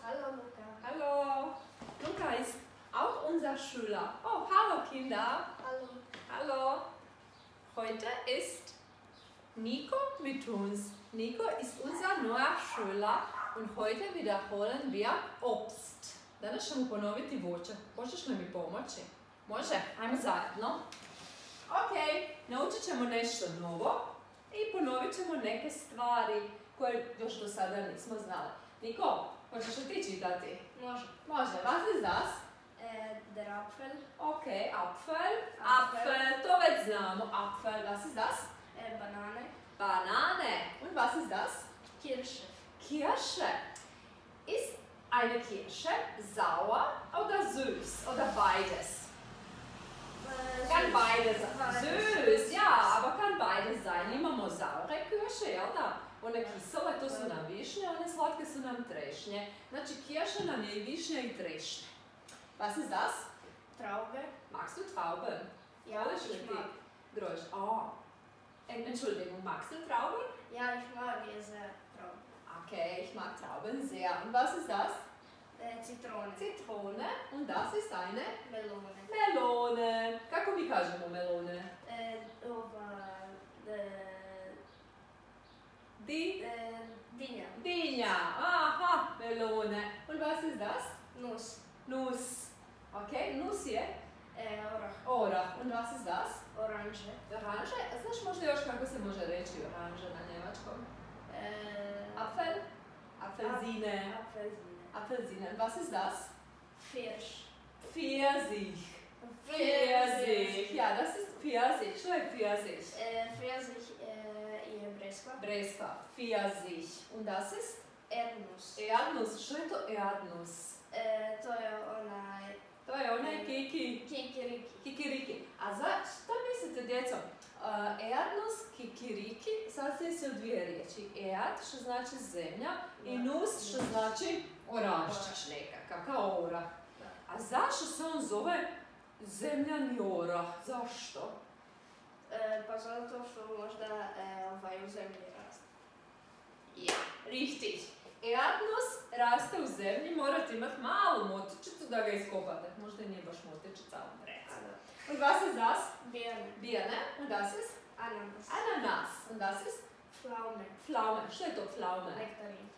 Hallo Luca. Hallo. Luca ist auch unser Schüler. Oh, hallo Kinder. Hallo. Hallo. Heute ist Nico mit uns. Nico ist unser neuer Schüler und heute wiederholen wir Obst. Danas ćemo ponoviti voće. Hoćeš li mi pomoći? Može? Ajmo zajedno. Ok, naučit ćemo nešto novo i ponovit ćemo neke stvari koje još do sada nismo znali. Niko, hoćeš li ti čitati? Može. Može, was ist das? Der Apfel. Ok, Apfel. Apfel, to već znamo. Apfel, was ist das? Banane. Banane. Und was ist das? Kirsche. Kirsche. Ist eine Kirsche sauer oder süß? Oder beides? Kann beides sein. Süß, ja, aber kann beides sein. Imamo saure Kirsche, jel da? One kisele, to su nam višnje, one slatke su nam trešnje. Znači, kirša nam je i višnja i trešnje. Was ist das? Traube. Magst du Trauben? Ja, Voliš li ich ti mag. grožđe? Oh. Entschuldigung, magst du Trauben? Ja, ich mag diese Traube. Okay, ich mag Trauben sehr. Und was ist das? Zitrone. Zitrone. Und das ist eine? Melone. Melone. Kako mi kažemo melone? Dinja. Dinja. Aha, melone. Und was ist das? Nuss. Nuss. Okay, Nuss je? Orah. Orah. Und was ist das? Oranže. Oranže? Znaš možda još kako se može reći oranže na njemačkom? Apfel? Apfelsine. Apfelsine. Apfelsine. Und was ist das? Pfirsich. Pfirsich. Pfirsich. Ja, das ist Pfirsich. Što je Pfirsich? Pfirsich je breskva. Breskva. Pfirsich. Und das ist? Erdnuss. Erdnuss. Što je to Erdnuss? To je onaj... To je onaj Kikiriki. Kikiriki. A šta mislite, djeco? Erdnuss, kikiriki, sastoji se od dvije riječi. Erd, što znači zemlja, i nus, što znači oranžčić nekakav, kao orah. A zašto se on zove zemljani orah? Zašto? Pa zato što možda u zemlji raste. Ja, richtig. Erdnuss raste u zemlji, morate imati malu motičicu da ga iskopate. Možda i nije baš motičica, ali recimo. Und was ist das? Birne. Birne. Und das ist? Ananas. Ananas. Und das ist? Pflaume. Pflaume. Što je to pflaume? Nektarin.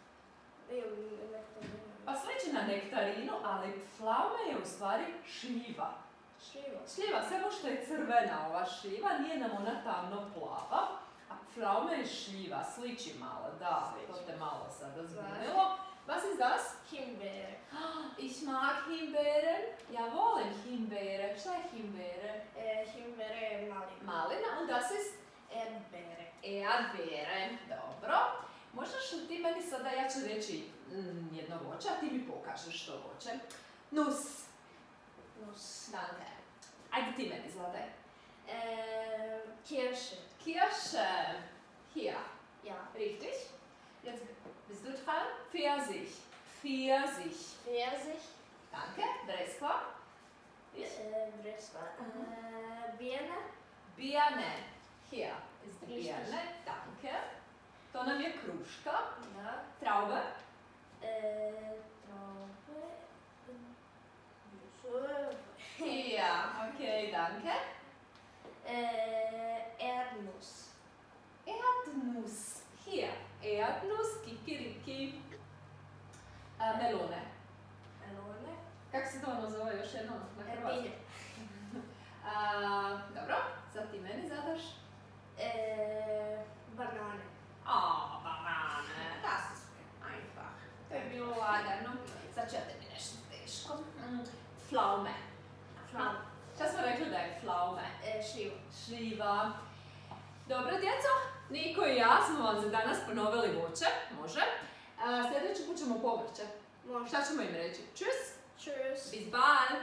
Nektarin. Pa sliči na nektarinu, ali pflaume je u stvari šljiva. Šljiva. Šljiva, samo što je crvena ova šljiva, nije nam ona tamno plava. A pflaume je šljiva, sliči malo, da, to te malo sada zbunilo. Was ist das? Himbeere. Ich mag Himbeeren. Ja volim Himbeere. Šta je Himbeere? Himbeere je malina. Malina. Und das ist? Erdbeere. Erdbeere. Dobro. Možeš li ti meni sada, ja ću reći jedno voće, a ti mi pokažeš što voće. Nuss. Nuss. Danke. Ajde ti meni, Zlataj. Kirsche. Kirsche. Hier. Ja. Richtig. Jetzt bist du dran. Pfirsich. Pfirsich. Pfirsich. Danke. Breskva. Breskva. Birne. Birne. Hier ist die Richtig. Birne. Danke. To nam je kruška. Da. Traube. Traube. Hier. Okay, danke. Erdnuss. Erdnuss. Hier. Erdnuss, kikiriki. Melone. Melone. Kako se to ono zove još jednom na hrvatskom? Dinja. Dobro, sad ti meni zadaš. Banane. Banane. Das ist einfach. To je bilo lagano. Sad ću ja tebi nešto teško. Pflaume. Pflaume. Šta smo rekli da je pflaume? Šljiva. Šljiva. Dobro, djeco, Niko i ja smo vam za danas ponovili voće. Može. Sljedeći put ćemo povrće. Može. Šta ćemo im reći? Tschüss. Tschüss. Bis bald.